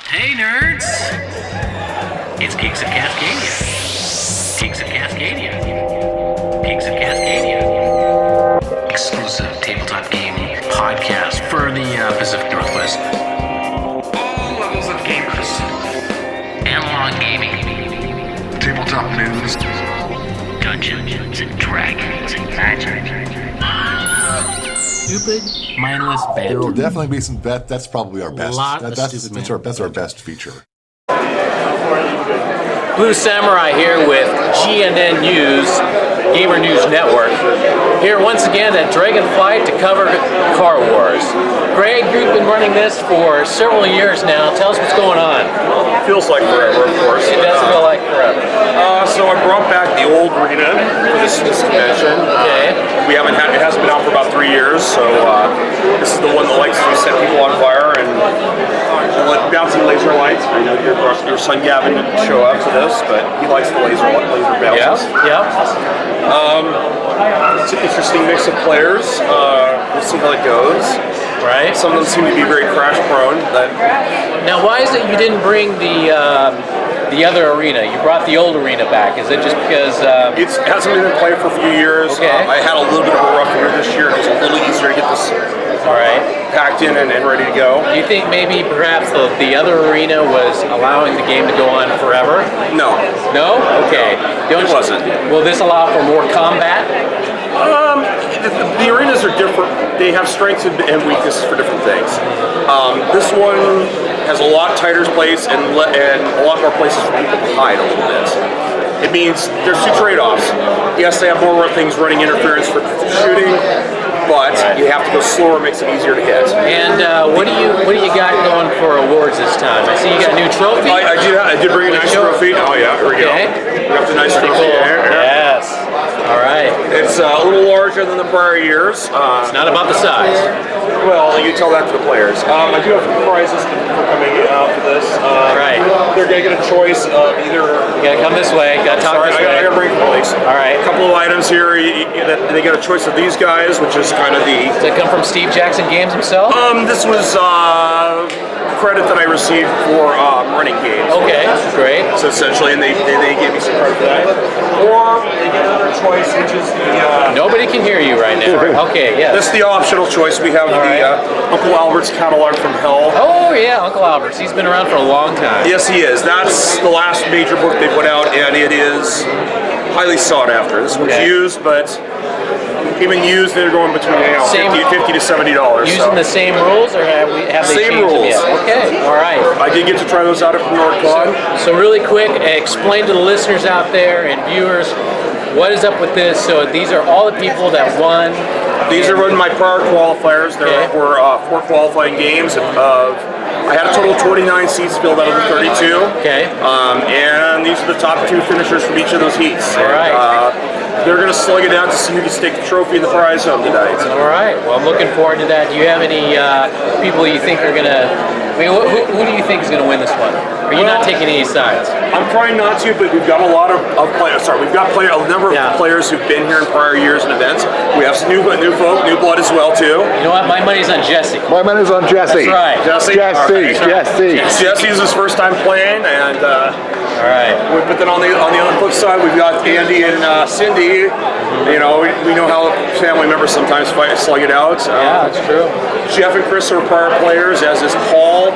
Hey nerds! It's Geeks of Cascadia. Geeks of Cascadia. Geeks of Cascadia. Exclusive tabletop game podcast for the Pacific Northwest. All levels of gamers. Analog gaming. Tabletop news. Dungeons and Dragons and magic. Stupid, mindless banter. There will definitely be some. That's probably our best. That's our best feature. Blue Samurai here with GNN News, Gamer News Network. Here once again at Dragonflight to cover Car Wars. Greg, you've been running this for several years now. Tell us what's going on. Feels like forever, of course. It does feel like forever. So I brought back the old arena for this convention. Okay. It hasn't been out for about 3 years, so this is the one that likes to set people on fire and let bouncing laser lights. I know your son Gavin didn't show up for this, but he likes the laser bounces. Yeah. It's an interesting mix of players. We'll see how it goes. Right. Some of them seem to be very crash prone. Now, why is it you didn't bring the other arena? You brought the old arena back. Is it just because it hasn't been in play for a few years? Okay. I had a little bit of a rough year this year. It was a little easier to get this packed in and ready to go. Do you think maybe perhaps the other arena was allowing the game to go on forever? No. No? Okay. It wasn't. Will this allow for more combat? The arenas are different. They have strengths and weaknesses for different things. This one has a lot tighter place and a lot more places for people to hide a little bit. It means there's two trade-offs. Yes, they have more things running interference for shooting, but you have to go slower, makes it easier to hit. And what do you got going for awards this time? I see you got a new trophy. I did bring a nice trophy. Oh yeah, here we go. We got the nice trophy. Cool. Yes. All right. It's a little larger than the prior years. It's not about the size. Well, you tell that to the players. I do have 2 prizes for coming out for this. Right. They're going to get a choice of either. You gotta come this way. Gotta talk this way. I gotta bring the place. All right. A couple of items here that they get a choice of these guys, which is kind of the. Does it come from Steve Jackson Games himself? This was credit that I received for running games. Okay, great. So essentially, and they gave me some credit for that. Or they get another choice, which is the. Nobody can hear you right now. Okay, yes. That's the optional choice. We have Uncle Albert's catalog from Hell. Oh yeah, Uncle Albert's. He's been around for a long time. Yes, he is. That's the last major book they put out, and it is highly sought after. This one's used, but even used, they're going between $50 to $70. Using the same rules, or have they same changed rules? Them yet? Okay, all right. I did get to try those out at NordCon. So really quick, explain to the listeners out there and viewers what is up with this. So these are all the people that won. These are my prior qualifiers. There were 4 qualifying games. I had a total of 29 seats filled out of the 32. Okay. And these are the top 2 finishers from each of those heats. All right. They're going to slug it out to see who gets to take the trophy and the prize home tonight. All right. Well, I'm looking forward to that. Do you have any people you think are going to... I mean, who do you think is going to win this one? Are you not taking any sides? I'm trying not to, but we've got a lot of players. Sorry, we've got a number of players who've been here in prior years and events. We have some new folk, new blood as well too. You know what? My money's on Jesse. My money's on Jesse. That's right. Jesse. Jesse's his first time playing, and all right. But then on the other flip side, we've got Andy and Cindy. You know, we know how family members sometimes slug it out. Yeah, that's true. Jeff and Chris are prior players, as is Paul.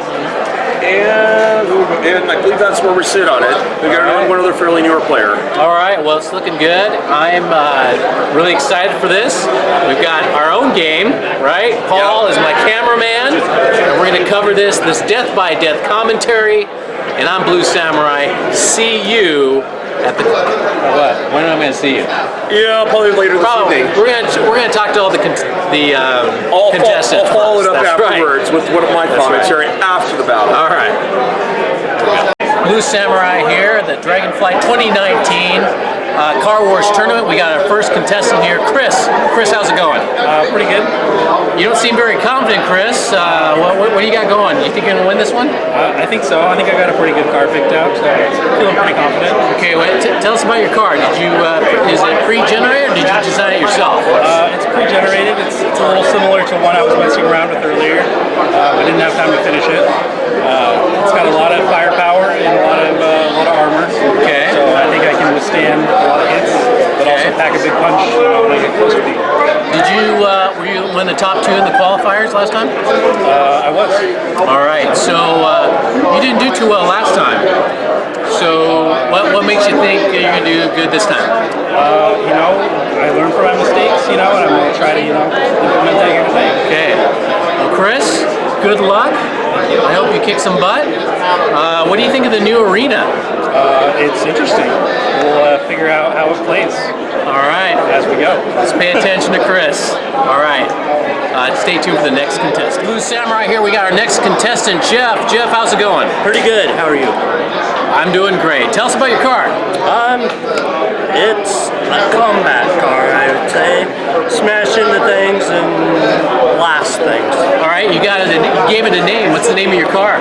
And I believe that's where we sit on it. We got one other fairly newer player. All right, well, it's looking good. I'm really excited for this. We've got our own game, right? Paul is my cameraman, and we're going to cover this Death by Death commentary. And I'm Blue Samurai. See you at the what? When am I going to see you? Yeah, probably later this evening. We're gonna talk to all the contestants. I'll follow it up afterwards with one of my commentary after the battle. All right. Blue Samurai here, the Dragonflight 2019 Car Wars tournament. We got our first contestant here, Chris. Chris, how's it going? Pretty good. You don't seem very confident, Chris. What do you got going? You think you're gonna win this one? I think so. I think I got a pretty good car picked out, so I'm feeling pretty confident. Okay, well, tell us about your car. Did you is it pre-generated or did you design it yourself? It's pre-generated. It's a little similar to one I was messing around with earlier. I didn't have time to finish it. It's got a lot So you didn't do too well last time. So what makes you think you're going to do good this time? You know, I learned from my mistakes, you know, and I'm going to try to, you know, implement that here today. Okay. Well, Chris, good luck. I hope you kick some butt. What do you think of the new arena? It's interesting. We'll figure out how it plays. All right. As we go. Let's pay attention to Chris. All right. Stay tuned for the next contestant. Blue Samurai here. We got our next contestant, Jeff. Jeff, how's it going? Pretty good. How are you? I'm doing great. Tell us about your car. It's a combat car, I would say. Smash into things and blast things. All right, you gave it a name. What's the name of your car?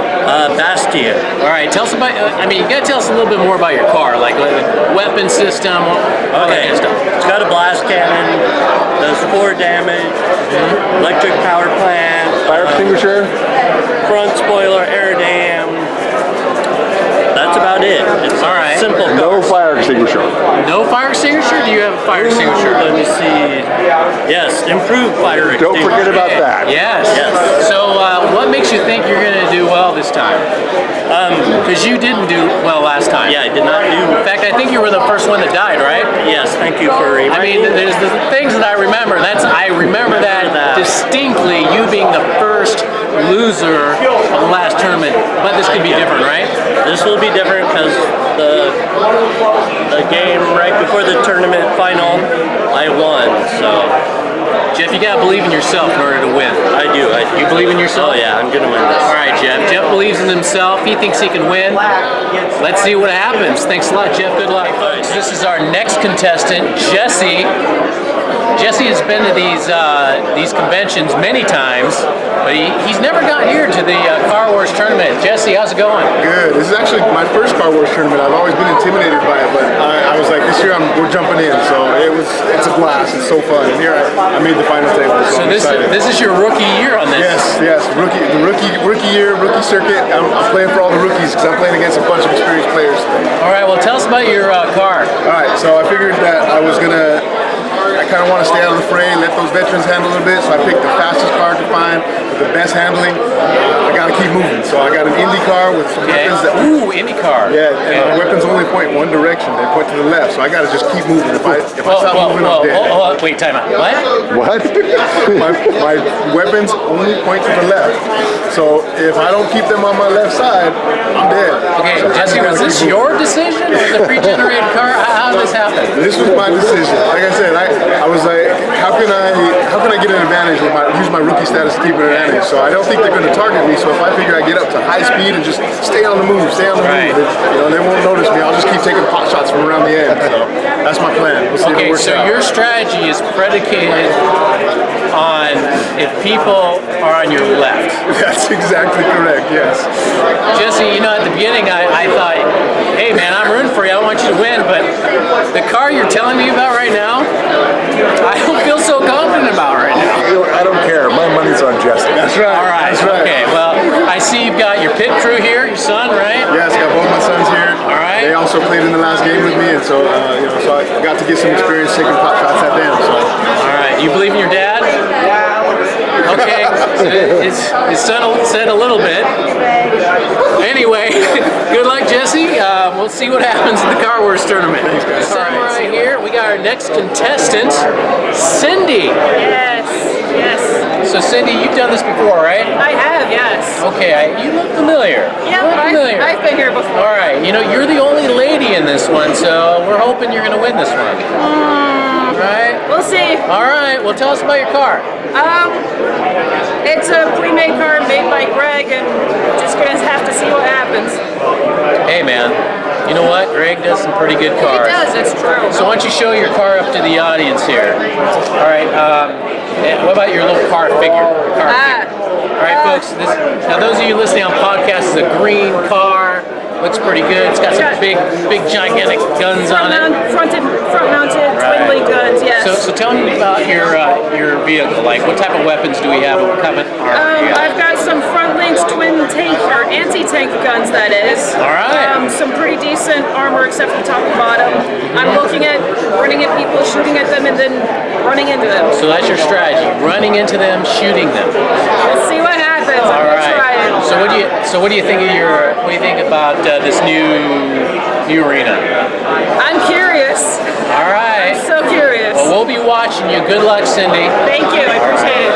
Bastia. All right, tell us about. You got to tell us a little bit more about your car, like weapon system, all that kind of stuff. It's got a blast cannon, does 4 damage, electric power plant, Fire extinguisher. front spoiler, air dam. That's about it. It's All right. simple. No fire extinguisher. No fire extinguisher? Do you have a fire extinguisher? Let me see. Yes, improved fire extinguisher. Don't forget about that. Yes. Yes. So, what makes you think you're going to do well this time? Because you didn't do well last time. Yeah, I did not do. In fact, I think you were the first one that died, right? Yes, thank you for I reminding mean, there's the things that I remember. I remember that distinctly. You being the first loser of the last tournament. But this could be different, right? This will be different because the game right before the tournament final, I won. So Jeff, you gotta believe in yourself in order to win. I do. You believe in yourself? Oh yeah, I'm gonna win this. All right, Jeff. Jeff believes in himself. He thinks he can win. Let's see what happens. Thanks a lot, Jeff. Good luck. This is our next contestant, Jesse. Jesse has been to these conventions many times, but he's never got here to the Car Wars tournament. Jesse, how's it going? Good. This is actually my first Car Wars tournament. I've always been intimidated by it, but I was like, this year we're jumping in, so it's a blast. It's so fun. And here I made the final table. So I'm excited. This is your rookie year on this. Yes. Rookie year, rookie circuit. I'm playing for all the rookies because I'm playing against a bunch of experienced players. All right. Well, tell us about your car. All right. So I figured that I kind of want to stay out of the fray, let those veterans handle a little bit, so I picked the fastest car to find, with the best handling. I got to keep moving, so I got an Indy car with some weapons that... Ooh, Indy car. Yeah, and my weapons only point one direction. They point to the left, so I got to just keep moving. If I stop moving, I'm dead. Hold on, wait, time out. What? What? my weapons only point to the left, so if I don't keep them on my left side, I'm dead. Okay, Jesse, was this your decision or the pre-generated car? How did this happen? This was my decision. Like I said, I was like, how can I get an advantage with use my rookie status to keep an advantage? So I don't think they're going to target me. So if I figure I get up to high speed and just stay on the move, Right. they won't notice me. I'll just keep taking pot shots from around the end. So that's my plan. We'll see if it Okay, works so out. your strategy is predicated on if people are on your left. That's exactly correct. Yes. Jesse, at the beginning I thought, hey man, I'm rooting for you. I want you to win, but the car you're telling me about right now, I don't feel so confident about right now. I don't care. My money's on Jesse. That's right. All right. That's right. Okay. Well, I see you've got your pit crew here, your son, right? Yes, got both my sons here. All right. They also played in the last game with me, and so so I got to get some experience taking pot shots at them. So. All right. You believe in your dad? Okay. So his son said a little bit. Anyway, good luck, Jesse. We'll see what happens in the Car Wars tournament. Samurai here. We got our next contestant, Cindy. Yes. So Cindy, you've done this before, right? I have, yes. Okay, you look familiar. Yeah, you look but familiar. I've been here before. All right, you're the only lady in this one, so we're hoping you're going to win this one. Right? We'll see. All right, well tell us about your car. It's a pre-made car made by Greg, and just gonna have to see what happens. Hey man, you know what? Greg does some pretty good cars. He does, it's true. So why don't you show your car up to the audience here? All right, and what about your little car figure? All right, folks, now those of you listening on podcasts, is a green car. Looks pretty good. It's got some big, gigantic guns on it. Front-mounted twin-link guns, yes. So tell me about your vehicle. Like, what type of weapons do we have? What type of armor do you have? I've got some front-linked twin tank or anti-tank guns, that is. All right. Some pretty decent armor, except for top and bottom. I'm looking at running at people, shooting at them, and then running into them. So that's your strategy: running into them, shooting them. We'll see what happens. I'm All gonna right. try it. final. So what do you think about this new arena? I'm curious. All right. I'm so curious. Well, we'll be watching you. Good luck, Cindy. Thank you. I appreciate it.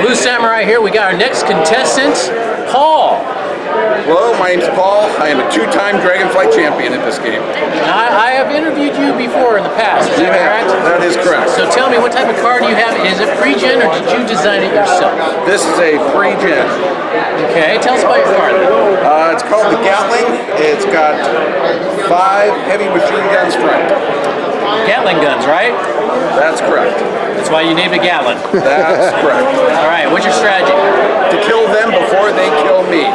Blue Samurai here. We got our next contestant, Paul. Hello, my name's Paul. I am a two-time Dragonflight champion at this game. I have interviewed you before in the past. Is that correct? That is correct. So tell me, what type of car do you have? Is it pre-gen or did you design it yourself? This is a pre-gen. Okay, tell us about your car then. It's called the Gatling. It's got 5 heavy machine guns front. Gatling guns, right? That's correct. That's why you named it Gatling. That's correct. All right, what's your strategy? To kill them before they kill me.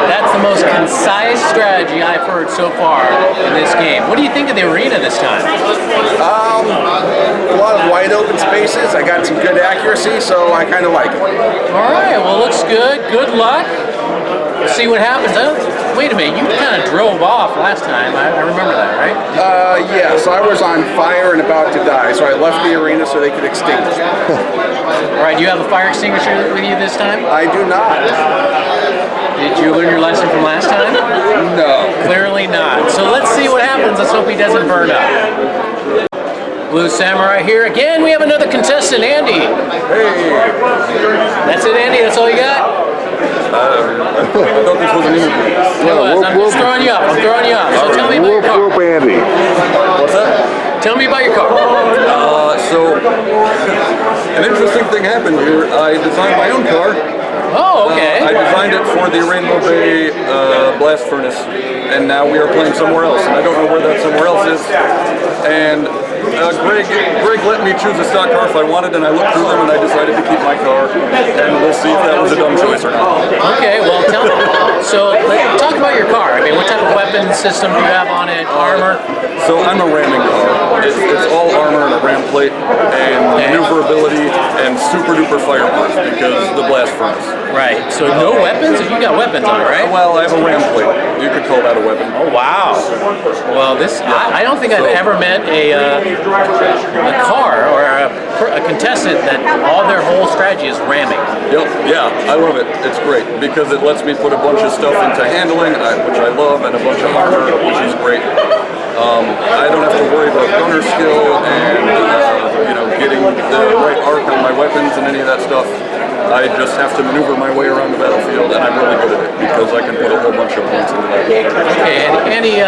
That's the most concise strategy I've heard so far in this game. What do you think of the arena this time? A lot of wide open spaces. I got some good accuracy, so I kind of like it. All right, well, looks good. Good luck. We'll see what happens. Wait a minute, you kind of drove off last time. I remember that, right? Yeah, so I was on fire and about to die, so I left the arena so they could extinguish me. All right, do you have a fire extinguisher with you this time? I do not. Did you learn your lesson from last time? No. Clearly not. So let's see what happens. Let's hope he doesn't burn up. Blue Samurai here. Again, we have another contestant, Andy. Hey. That's it, Andy? That's all you got? I thought this was an interview. It was. I'm just throwing you up. I'm throwing you up. So tell me about your car. Andy. What's that? Tell me about your car. So, an interesting thing happened here. I designed my own car. Oh, okay. I designed it for the Rainbow Bay blast furnace, and now we are playing somewhere else. And I don't know where that somewhere else is. And Greg let me choose a stock car if I wanted, and I looked through them and I decided to keep my car. And we'll see if that was a dumb choice or not. Okay, well, talk about your car. I mean, what type of weapon system do you have on it? Armor? So I'm a ramming car. It's all armor and a ram plate and maneuverability and super duper fireproof because the blast furnace. Right. So no weapons? You got weapons on it, right? Well, I have a ram plate. You could call that a weapon. Oh wow! Well, I don't think I've ever met a car or a contestant that all their whole strategy is ramming. Yep. Yeah, I love it. It's great because it lets me put a bunch of stuff into handling, which I love, and a bunch of armor, which is great. I don't have to worry about gunner skill and getting the right arc on my weapons and any of that stuff. I just have to maneuver my way around the battlefield, and I'm really good at it because I can put a whole bunch of points into that. Okay, and Andy, you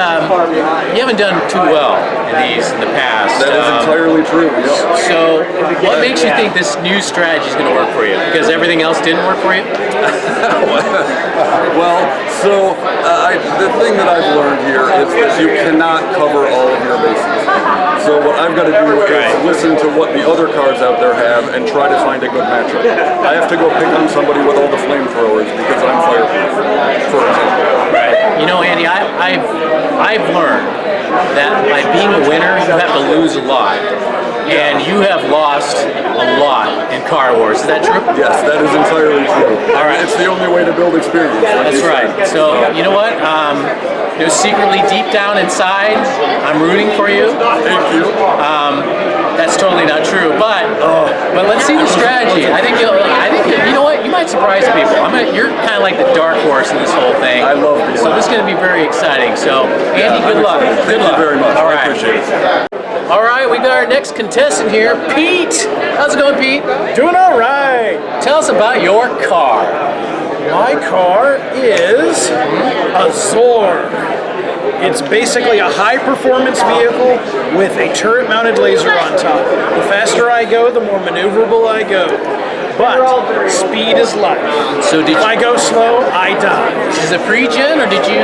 haven't done too well in these in the past. That is entirely true. Yep. So, what makes you think this new strategy is going to work for you? Because everything else didn't work for you? Well, so the thing that I've learned here is that you cannot cover all of your bases. So what I've got to do is listen to what the other cards out there have and try to find a good matchup. I have to go pick on somebody with all the flamethrowers because I'm fireproof, for example. Right. You know, Andy, I've learned that by being a winner, you have to lose a lot. And you have lost a lot in Car Wars. Is that true? Yes, that is entirely true. All right. It's the only way to build experience. That's right. So, you know what? Secretly deep down inside, I'm rooting for you. Thank you. That's totally not true. But let's see the strategy. I think you know what? You might surprise people. You're kind of like the dark horse in this whole thing. I love this. So this is going to be very exciting. So, Andy, good luck. Thank you very much. All right. I appreciate it. All right, we got our next contestant here, Pete. How's it going, Pete? Doing all right. Tell us about your car. My car is a Zorg. It's basically a high-performance vehicle with a turret-mounted laser on top. The faster I go, the more maneuverable I go. But speed is life. So if I go slow, I die. Is it pre-gen or did you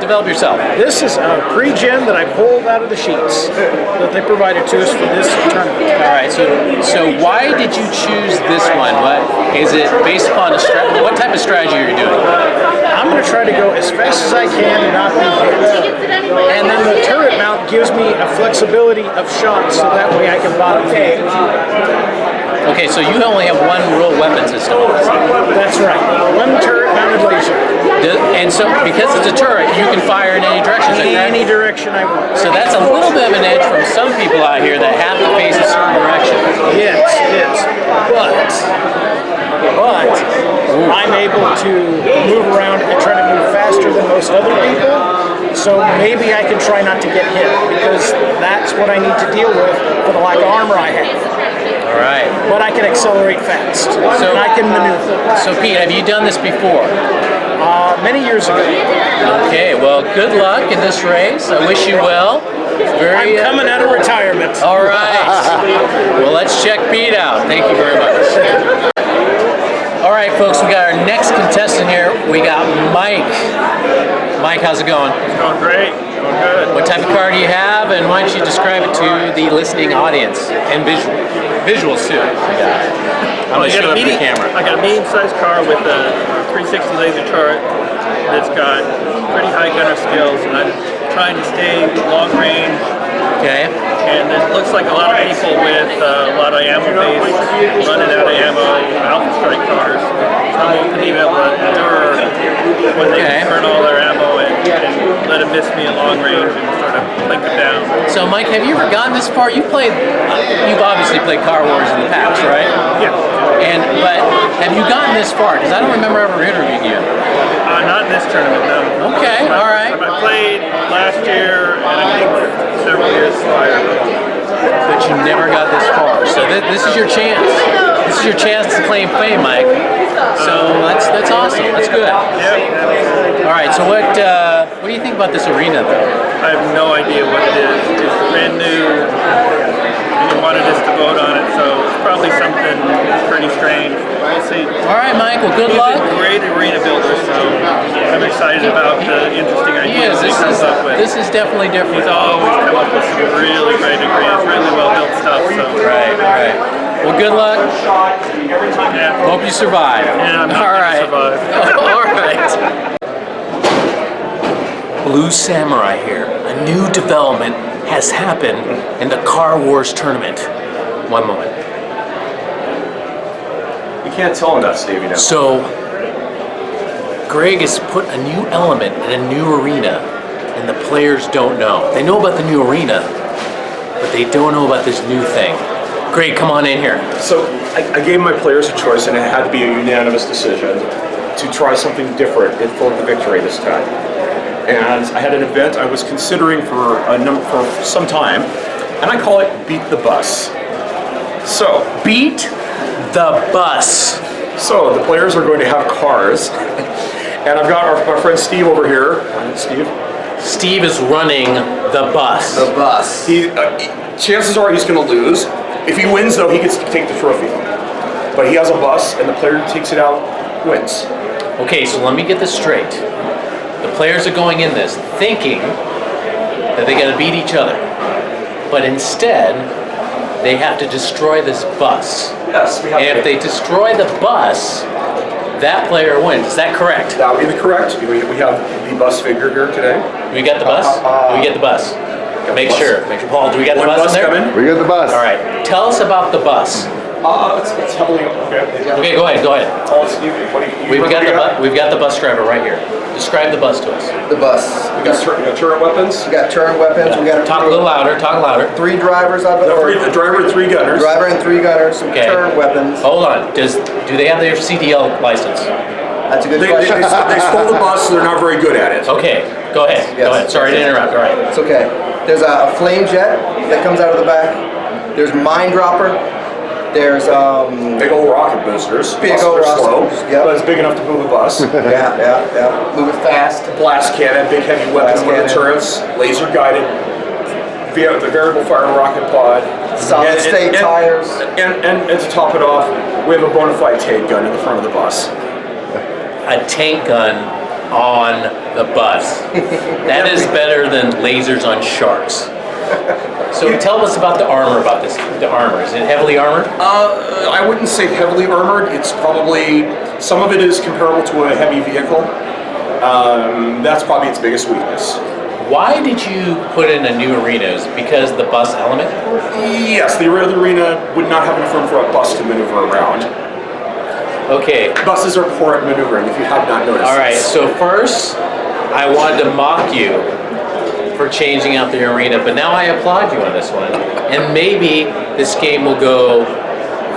develop yourself? This is a pre-gen that I pulled out of the sheets that they provided to us for this tournament. All right. So why did you choose this one? What is it based upon a strategy? What type of strategy are you doing? I'm going to try to go as fast as I can and not be hit. And then the turret mount gives me a flexibility of shots, so that way I can bottom feed. Okay, so you only have one real weapon system. That's right. One turret-mounted laser. And And so, because it's a turret, you can fire in any direction. Is that correct? Any direction I want. So that's a little bit of an edge from some people out here that have to face a certain direction. Yes, yes. But I'm able to move around and try to move faster than most other people. So maybe I can try not to get hit, because that's what I need to deal with for the lack of armor I have. All right. But I can accelerate fast, and I can maneuver. So Pete, have you done this before? Many years ago. Okay, well, good luck in this race. I wish you well. I'm coming out of retirement. All right. Well, let's check Pete out. Thank you very much. All right, folks, we got our next contestant here. We got Mike. Mike, how's it going? It's going great. Going good. What type of car do you have, and why don't you describe it to the listening audience and visuals too? I'm going to show up the camera. I got a medium-sized car with a 360 laser turret that's got pretty high gunner skills, and I'm trying to stay long range. Okay. And it looks like a lot of people with a lot of ammo base running out of ammo, Alpha Strike cars. Some of them can even have a endure when they burn all their ammo and let it miss me at long range and sort of blink it down. So Mike, have you ever gotten this far? You've obviously played Car Wars in the past, right? Yeah. But have you gotten this far? Because I don't remember ever interviewing you. Not in this tournament, no. Okay, all right. I played last year and I think several years prior. But you never got this far. So this is your chance. This is your chance to claim fame, Mike. So that's awesome. That's good. Yeah. All right. So what do you think about this arena, though? I have no idea what it is. It's brand new. And you wanted us to vote on it, so it's probably something pretty strange. We'll see. All right, Mike. Well, good luck. He's a great arena builder, so I'm excited about the interesting ideas he comes up with. This is definitely different. He's always come up with some really great arenas, really well built stuff. So. Right. Well, good luck. Yeah. Hope you survive. Yeah, I'm not All right. survive. All right. Blue Samurai here. A new development has happened in the Car Wars tournament. One moment. You can't tell him that, Stevie. Now. So, Greg has put a new element in a new arena, and the players don't know. They know about the new arena, but they don't know about this new thing. Greg, come on in here. So I gave my players a choice, and it had to be a unanimous decision to try something different for the victory this time. And I had an event I was considering for some time, and I call it Beat the Bus. So, Beat the Bus. So the players are going to have cars, and I've got our friend Steve over here. Steve. Steve is running the bus. The bus. Chances are he's going to lose. If he wins, though, he gets to take the trophy. But he has a bus, and the player who takes it out wins. Okay, so let me get this straight. The players are going in this thinking that they got to beat each other, but instead they have to destroy this bus. Yes, we have. And if they destroy the bus, that player wins. Is that correct? That would be correct. We have the bus figure here today. We got the bus? Do we get the bus? Make sure. Paul, do we got the bus in there? Coming. We got the bus. All right. Tell us about the bus. It's heavily okay. Okay, go ahead. We've We've got the bus driver right here. Describe the bus to us. The bus. We got turret weapons. We got turret weapons. We got Talk a little louder. Talk louder. 3 drivers. The driver and 3 gunners. Driver and 3 gunners. Some turret weapons. Hold on. Do they have their CDL license? That's a good question. They stole the bus, so they're not very good at it. Okay. Go ahead. Yes. Go ahead. Sorry to interrupt. All right. It's okay. There's a flame jet that comes out of the back. There's mine dropper. There's big old rocket boosters. Big old rocket slow, boosters, yep. but it's big enough to move a bus. yeah. Move it fast. Blast cannon, big heavy weapons with the turrets, laser guided, the variable fire rocket pod. Solid state tires. And to top it off, we have a bona fide tank gun in the front of the bus. A tank gun on the bus. That is better than lasers on sharks. So tell us about the armor about this. The armor, is it heavily armored? I wouldn't say heavily armored. It's probably, some of it is comparable to a heavy vehicle. That's probably its biggest weakness. Why did you put in a new arena? Is it because of the bus element? Yes, the arena would not have enough room for a bus to maneuver around. Okay. Buses are poor at maneuvering, if you have not noticed. All right, so first, I wanted to mock you for changing out the arena, but now I applaud you on this one. And maybe this game will go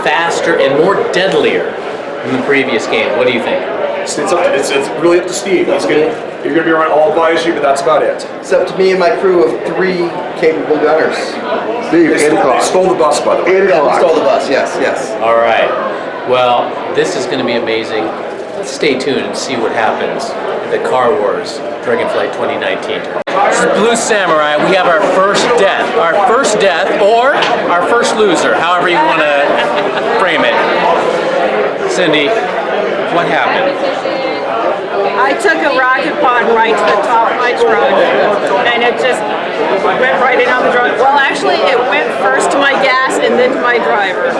faster and more deadlier than the previous game. What do you think? It's really up to Steve. You're going to be around all buys you, but that's about it. It's up to me and my crew of 3 capable gunners. Steve, 8 o'clock. They stole the bus, by the way. 8 Yeah, we o'clock. stole the bus, yes. All right. Well, this is going to be amazing. Let's stay tuned and see what happens in the Car Wars Dragonflight 2019. This is Blue Samurai. We have our first death. Our first death or our first loser, however you want to frame it. Cindy, what happened? I took a rocket pod right to the top of my truck, and it just went right in on the driver. Well, actually, it went first to my gas and then to my driver.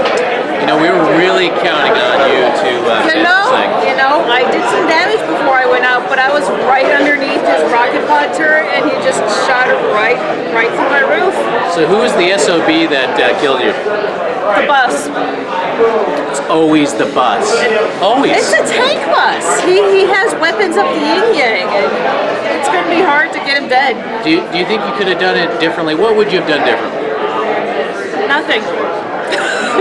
You know, we were really counting on you to finish this thing. I did some damage before I went out, but I was right underneath his rocket pod turret, and he just shot it right through my roof. So who was the SOB that killed you? The bus. It's always the bus. Always. It's a tank bus. He has weapons up the yin yang, and it's going to be hard to get him dead. Do you think you could have done it differently? What would you have done differently? Nothing.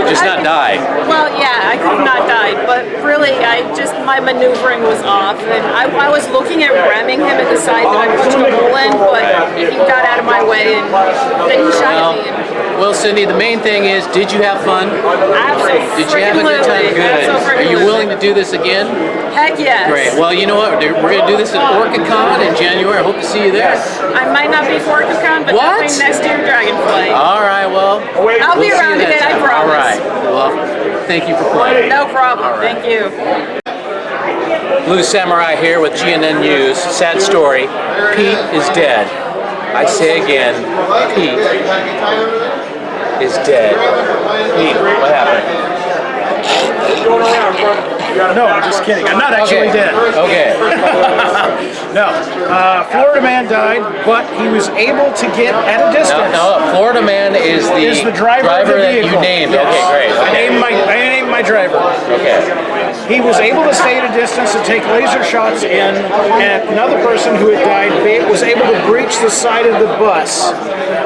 Just not die. Well, yeah, I could have not died, but really, my maneuvering was off, and I was looking at ramming him at the side that I punched a hole in, but he got out of my way, and then he shot at me. Well, Cindy, the main thing is, did you have fun? Absolutely. Did you have a good time? Good. Are you willing to do this again? Heck yes. Great. Well, you know what? We're going to do this at OrcaCon in January. I hope to see you there. I might not be for OrcaCon, but definitely next year Dragonflight. All right, well. I'll be around again, I promise. All right. Well, thank you for playing. No problem. Thank you. Blue Samurai here with GNN News. Sad story. Pete is dead. I say again, Pete is dead. Pete, what happened? No, I'm just kidding. I'm not actually dead. Okay. No. Florida man died, but he was able to get at a distance. No, Florida man is the driver of the that vehicle. you named. Yes. Okay, great. Okay. I named my driver. Okay. He was able to stay at a distance to take laser shots in, and another person who had died was able to breach the side of the bus.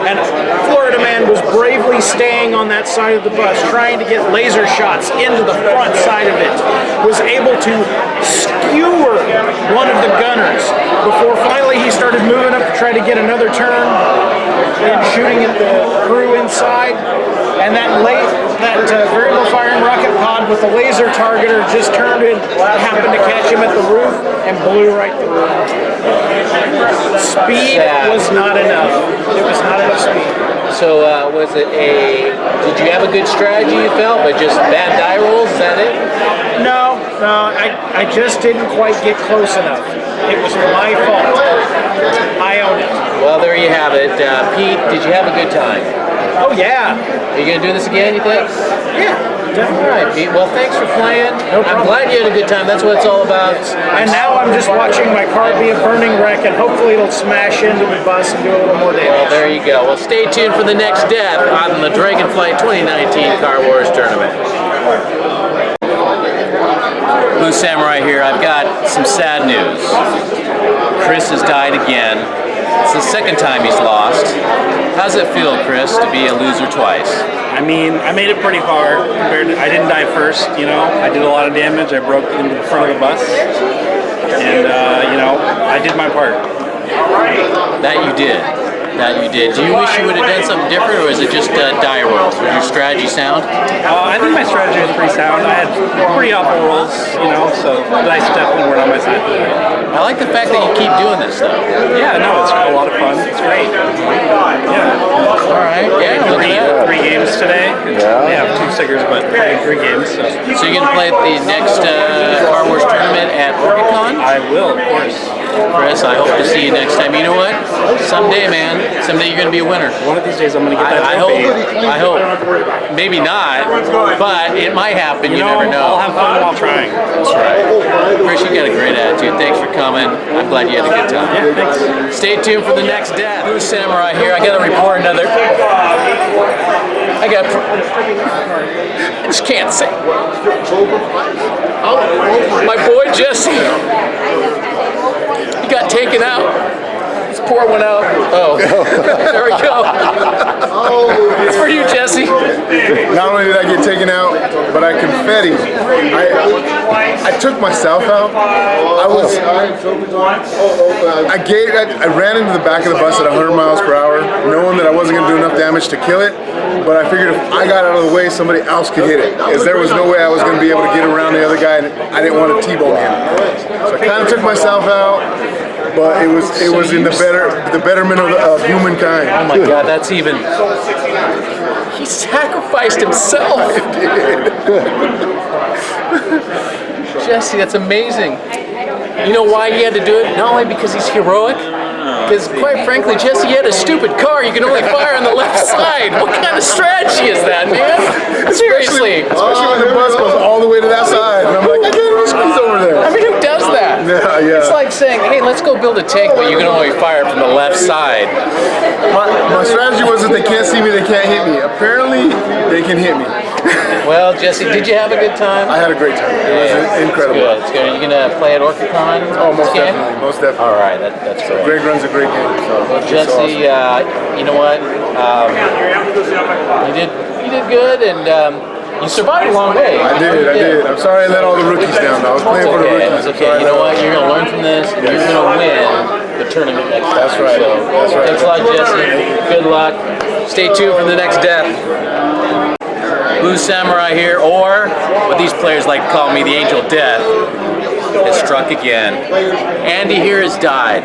And Florida man was bravely staying on that side of the bus, trying to get laser shots into the front side of it. Was able to skewer one of the gunners before finally he started moving up to try to get another turn and shooting at the crew inside. And that variable firing rocket pod with the laser targeter just turned and happened to catch him at the roof and blew right through him. Speed was not enough. It was not enough speed. So was it did you have a good strategy you felt, but just bad die rolls? Is that it? No, I just didn't quite get close enough. It was my fault. I own it. Well, there you have it. Pete, did you have a good time? Oh, yeah. Are you going to do this again, you think? Yeah, definitely. All right, Pete. Well, thanks for playing. I'm glad you had a good time. That's what it's all about. And now I'm just watching my car be a burning wreck, and hopefully it'll smash into the bus and do a little more damage. Well, there you go. Well, stay tuned for the next death on the Dragonflight 2019 Car Wars Tournament. Blue Samurai here. I've got some sad news. Chris has died again. It's the second time he's lost. How does it feel, Chris, to be a loser twice? I mean, I made it pretty far compared to, I didn't die first, you know. I did a lot of damage. I broke into the front of the bus. And, you know, I did my part. That you did. That you did. Do you wish you would have done something different, or is it just die rolls? Was your strategy sound? I think my strategy was pretty sound. I had pretty awful rolls, you know, so the dice definitely weren't on my side. I like the fact that you keep doing this, though. Yeah, no, it's a lot of fun. It's great. Yeah. All right. Yeah, look at that. 3 games today. We have 2 stickers, but playing 3 games. So you're going to play at the next Car Wars tournament at OrcaCon? I will, of course. Chris, I hope to see you next time. You know what? Someday, man. Someday you're going to be a winner. One of these days I'm going to get that trophy. I hope. Maybe not, but it might happen. You never know. I'll have fun while trying. That's right. Chris, you got a great attitude. Thanks for coming. I'm glad you had a good time. Yeah, thanks. Stay tuned for the next death. Blue Samurai here. I got to report another. I just can't say. My boy Jesse, he got taken out. Let's pour one out. Oh, there we go. It's for you, Jesse. Not only did I get taken out, but I confetti. I took myself out. I ran into the back of the bus at 100 miles per hour, knowing that I wasn't going to do enough damage to kill it. But I figured if I got out of the way, somebody else could hit it, as there was no way I was going to be able to get around the other guy, and I didn't want to T-bone him. So I kind of took myself out. But it was in the betterment of humankind. Oh my God, that's even. He sacrificed himself. Jesse, that's amazing. You know why he had to do it? Not only because he's heroic, because quite frankly, Jesse, you had a stupid car. You can only fire on the left side. What kind of strategy is that, man? Seriously. Especially when the bus goes all the way to that side. And I'm like, I can't even squeeze over there. I mean, who does that? Yeah. It's like saying, hey, let's go build a tank, but you can only fire from the left side. My strategy was that they can't see me, they can't hit me. Apparently, they can hit me. Well, Jesse, did you have a good time? I had a great time. It was incredible. It's good. Are you going to play at OrcaCon? Oh, most definitely. Most definitely. All right, that's great. Greg runs a great game. So well, Jesse, awesome. You know what? You did good, and you survived a long way. I did. I'm sorry I let all the rookies down. I was playing for the rookies. It's okay. You know what? You're going to learn from this, and you're going to win the tournament next time. That's right. So, thanks a lot, Jesse. Good luck. Stay tuned for the next death. Blue Samurai here, or what these players like to call me, the Angel Death, has struck again. Andy here has died.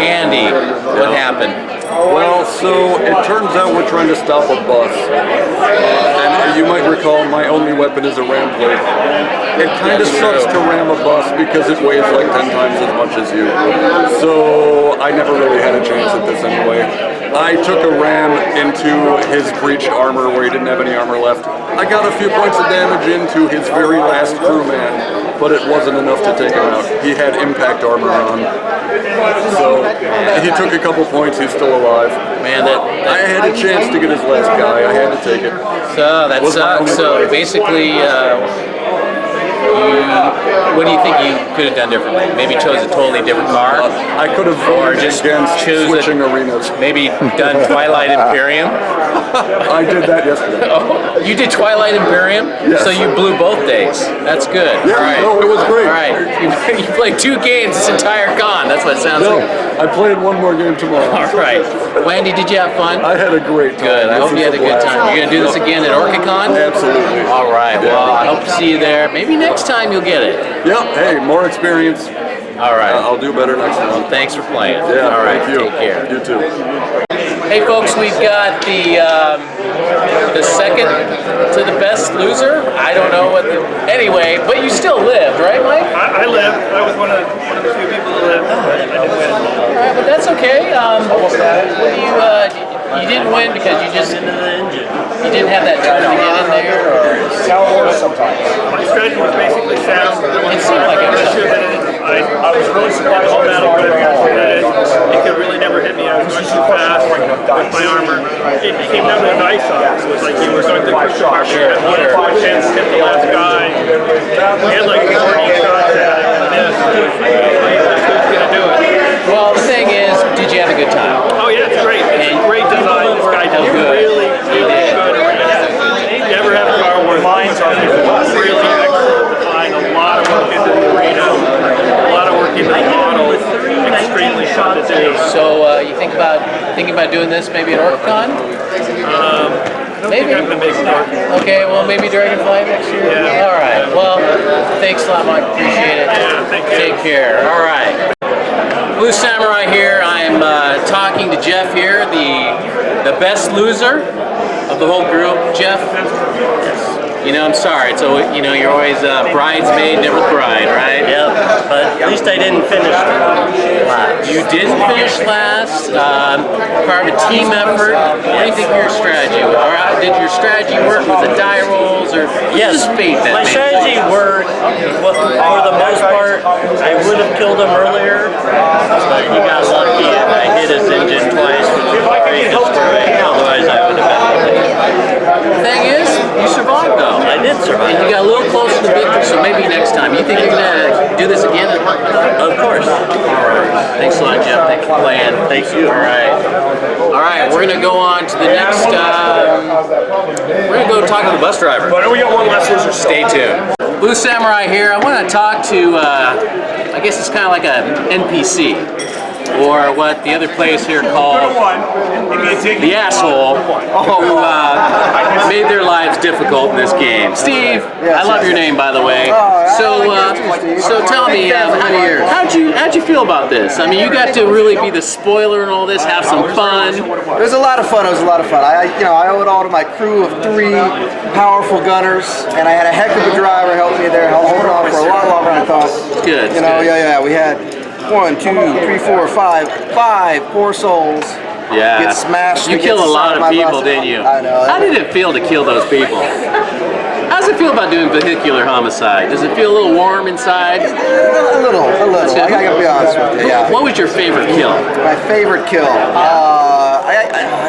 Andy, what happened? Well, so it turns out we're trying to stop a bus. And you might recall my only weapon is a ram plate. It kind of sucks to ram a bus because it weighs like 10 times as much as you. So I never really had a chance at this anyway. I took a ram into his breached armor where he didn't have any armor left. I got a few points of damage into his very last crewman, but it wasn't enough to take him out. He had impact armor on. So he took a couple points, he's still alive. Man, I had a chance to get his last guy, I had to take it. So that sucks. So basically, what do you think you could have done differently? Maybe chose a totally different car? I could have or just choose switching arenas. Maybe done Twilight Imperium? I did that yesterday. Oh, you did Twilight Imperium? Yes. So you blew both days. That's good. Yeah, all right. No, it was great. All right. You played 2 games this entire con. That's what it sounds like. I played one more game tomorrow. All right. Wendy, did you have fun? I had a great time. Good. I hope you had a good time. You're going to do this again at OrcaCon? Absolutely. All right. Well, I hope to see you there. Maybe next time you'll get it. Yep. Hey, more experience. All right. I'll do better next time. Well, thanks for playing. Yeah. All right. Thank you. Take care. You too. Hey, folks, we've got the second to the best loser. I don't know what. Anyway, but you still lived, right, Mike? I lived. I was one of the few people that lived. I didn't win. All right, but that's okay. What do you didn't win because you just Into the engine. you didn't have that time to get in there, or sometimes. My strategy was basically sound. it seemed like it was. I was really surprised all battle it could really never hit me. I was going too fast with my armor. It came down to a dice off. It was like you were going through quick department. You had 1 chance to hit the last guy. You had like 40 shots at it and missed. Who's going to do it? Well, the thing is, did you have a good time? Oh yeah, it's great. It's a great design. This guy did really good. You ever have a car where mine's are really excellent design, a lot of work into the arena, a lot of work into the model, extremely fun to do. So you thinking about doing this maybe at OrcaCon? I don't Maybe. think I'm going to make it. Okay, well maybe Dragonflight next year. Yeah. All right. Well, thanks a lot, Mike. Appreciate it. Yeah, thank you. Take care. All right. Blue Samurai here. I'm talking to Jeff here, the best loser of the whole group. Jeff. You know, I'm sorry. So you're always bridesmaid, never bride, right? Yep, but at least I didn't finish last. You didn't finish last. Part of a team effort. What do you think your strategy was? Or did your strategy work? Was it die rolls or Yes, just fate that my made strategy worked. For the most part, I would have killed him earlier, but he got lucky and I hit his engine twice, which was very destroying. Otherwise, I would have been time. You think you're gonna do this again? Of course. Thanks a lot, Jeff. Thanks for playing. Thank you. All right, we're gonna go on to the next. We're gonna go talk to the bus driver. But we got one last loser. Stay tuned. Blue Samurai here. I want to talk to. I guess it's kind of like a NPC, or what the other players here call the asshole who made their lives difficult in this game. Steve, I love your name, by the way. So tell me, how'd you feel about this? I mean, you got to really be the spoiler and all this, have some fun. It was a lot of fun. It was a lot of fun. I owe it all to my crew of 3 powerful gunners, and I had a heck of a driver help me there, holding on for a lot longer than I thought. Good. Yeah. We had 1, 2, 3, 4, 5 poor souls. Yeah. Get smashed. You killed a lot of people, didn't you? I know. How did it feel to kill those people? How does it feel about doing vehicular homicide? Does it feel a little warm inside? A little. I gotta be honest with you. Yeah. What was your favorite kill? My favorite kill.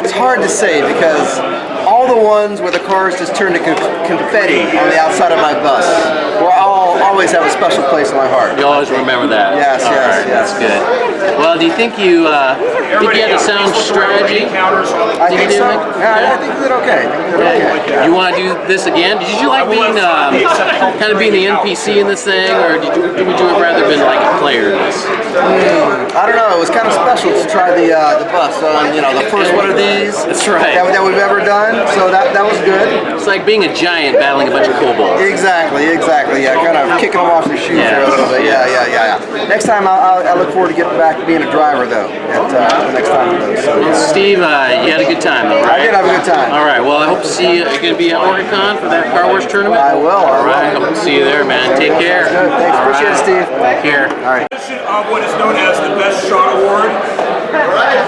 It's hard to say because all the ones where the cars just turned to confetti on the outside of my bus were always have a special place in my heart. You always remember that. Yes. That's good. Well, do you think you had a sound strategy? I think so. I think we did okay. You want to do this again? Did you like being kind of being the NPC in this thing, or would you have rather been like a player in this? I don't know. It was kind of special to try the bus on the first one of these. That's right. That we've ever done. So that was good. It's like being a giant battling a bunch of kobolds. Exactly. Yeah, kind of kicking them off your shoes there a little bit. Yeah. Next time I look forward to getting back to being a driver though. The next time we go. So, Steve, you had a good time though, right? I did have a good time. All right. Well, I hope to see you. Are you going to be at OrcaCon for that Car Wars tournament? I will. All right. Hope to see you there, man. Take care. Good. Thanks. Appreciate it, Steve. Take care. All right. Of what is known as the Best Shot Award.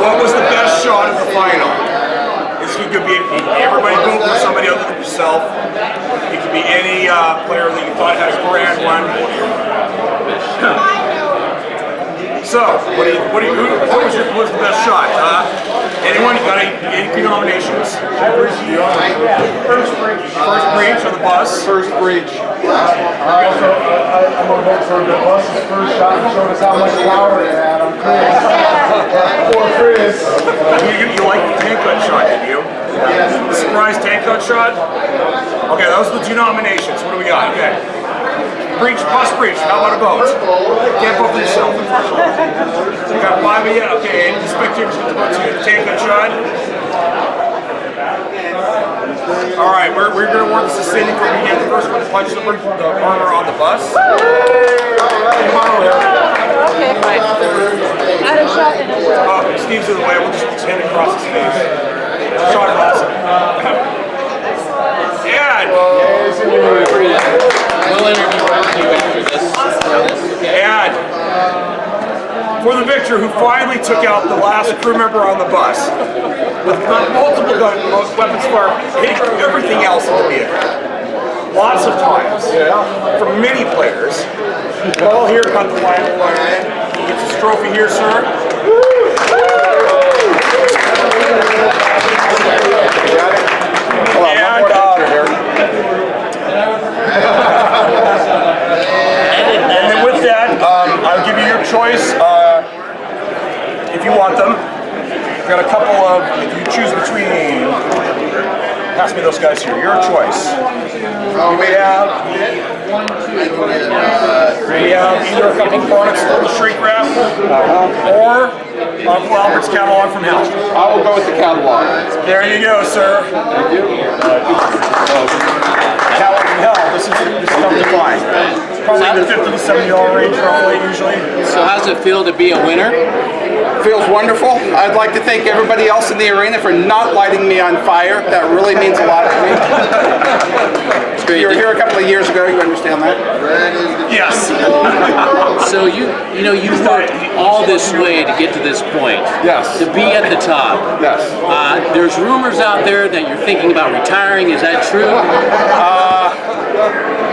What was the best shot of the final? You could be everybody vote for somebody other than yourself. It could be any player that you thought had a grand one. So, what was the best shot? Anyone got any nominations? First breach on the bus. First breach. I'm gonna vote for the bus's first shot and showed us how much power it had on Chris. Poor Chris. You like the tank gun shot, did you? Yes. The surprise tank gun shot? Okay, those are the 2 nominations. What do we got? Okay. Bus breach. How about a vote? Can't vote for yourself, unfortunately. You got 5 of you? Okay, and the spectators get to vote too. The tank gun shot. All right, we're going to award this to Cindy for being the first one to punch the armor on the bus. Come on over here. Okay, fine. I had a shot in it. Steve's in the way. We'll just hand it across his face. Shot across it. And for the victor who finally took out the last crew member on the bus with multiple weapons fire hitting everything else in the vehicle. Lots of times. For many players. Paul here got the final one. He gets his trophy here, sir. And then with that, I'll give you your choice if you want them. I've got a couple of, if you choose between, pass me those guys here, your choice. We have either a couple of products from the shrink wrap or Uncle Albert's catalog from hell. I will go with the catalog. There you go, sir. Thank you. Catalog from hell. This is tough to find. Probably in the $50 to $70 range roughly usually. So how does it feel to be a winner? Feels wonderful. I'd like to thank everybody else in the arena for not lighting me on fire. That really means a lot to me. It's great. You were here a couple of years ago, you understand that? Yes. So you worked all this way to get to this point. Yes. To be at the top. Yes. There's rumors out there that you're thinking about retiring. Is that true?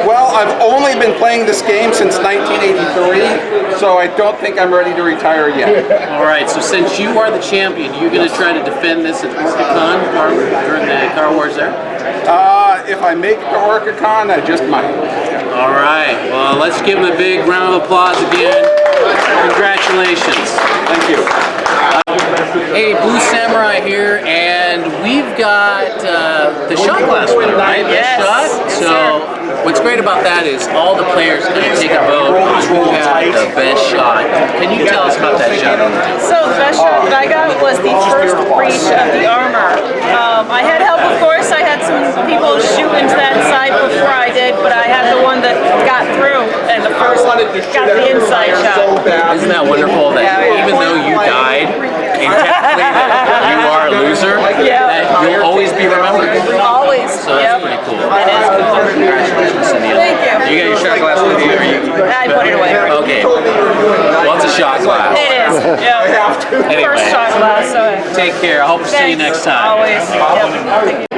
Well, I've only been playing this game since 1983, so I don't think I'm ready to retire yet. All right, so since you are the champion, you're going to try to defend this at OrcaCon during the Car Wars there? If I make it to OrcaCon, I just might. All right. Well, let's give him a big round of applause again. Congratulations. Thank you. Hey, Blue Samurai here, and we've got the shot glass winner, right? Yes. Shot. So what's great about that is all the players kind of take a vote on who had the best shot. Can you tell us about that shot? So the best shot that I got was the first breach of the armor. I had help, of course. I had some people shoot into that side before I did, but I had the one that got through, and the first one got the inside shot. Isn't that wonderful that even though you died, and technically that you are a loser, that you'll always be remembered? Always. So that's pretty cool. It is cool. Congratulations, Cynthia. Thank you. You got your shot glass with you? I put it away. Okay. Well, it's a shot glass. It is. Yeah. Anyway. First shot glass. So Take care. I hope to see you next time. Always. Yep.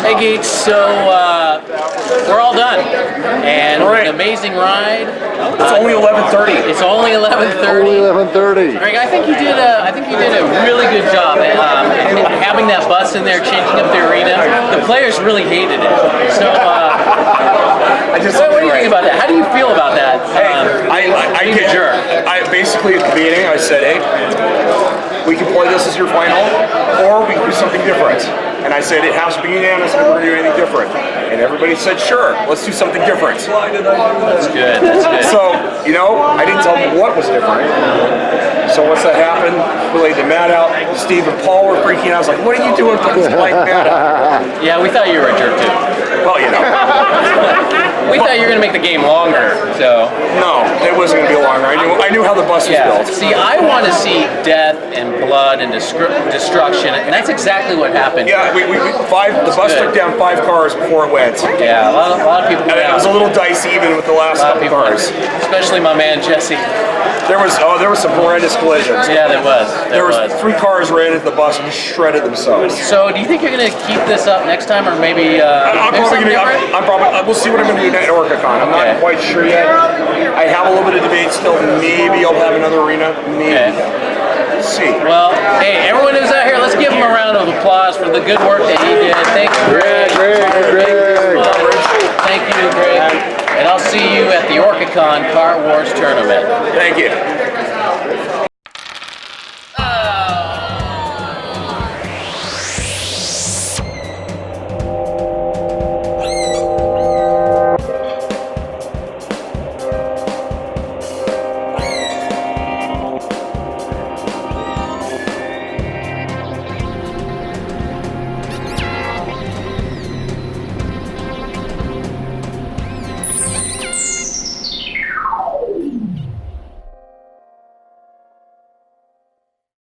Hey geeks, so we're all done, and it was an amazing ride. It's only 11:30. It's only 11:30. Only 11:30. Greg, I think you did a really good job at having that bus in there, changing up the arena. The players really hated it. So, what do you think about that? How do you feel about that? I get jerk. Basically at the beginning I said, hey, we can play this as your final, or we can do something different. And I said it has to be unanimous if we're going to do anything different. And everybody said, sure, let's do something different. That's good. That's good. So, I didn't tell them what was different. So once that happened, we laid the mat out. Steve and Paul were freaking out. I was like, what are you doing putting this blank mat out? Yeah, we thought you were a jerk too. Well, We thought you were going to make the game longer, so. No, it wasn't going to be longer. I knew how the bus was built. See, I want to see death and blood and destruction, and that's exactly what happened. Yeah, the bus took down 5 cars before it went. Yeah, a lot of people. And it was a little dicey even with the last couple cars. Especially my man Jesse. There was some horrendous collisions. Yeah, there was. There was 3 cars ran into the bus and shredded themselves. So, do you think you're going to keep this up next time, or maybe? We'll see what I'm going to do at OrcaCon. I'm not quite sure yet. I have a little bit of debate still. Maybe I'll have another arena. Maybe. Let's see. Well, hey, everyone who's out here, let's give him a round of applause for the good work that he did. Thank you, Greg. Thank you, Greg. And I'll see you at the OrcaCon Car Wars Tournament. Thank you.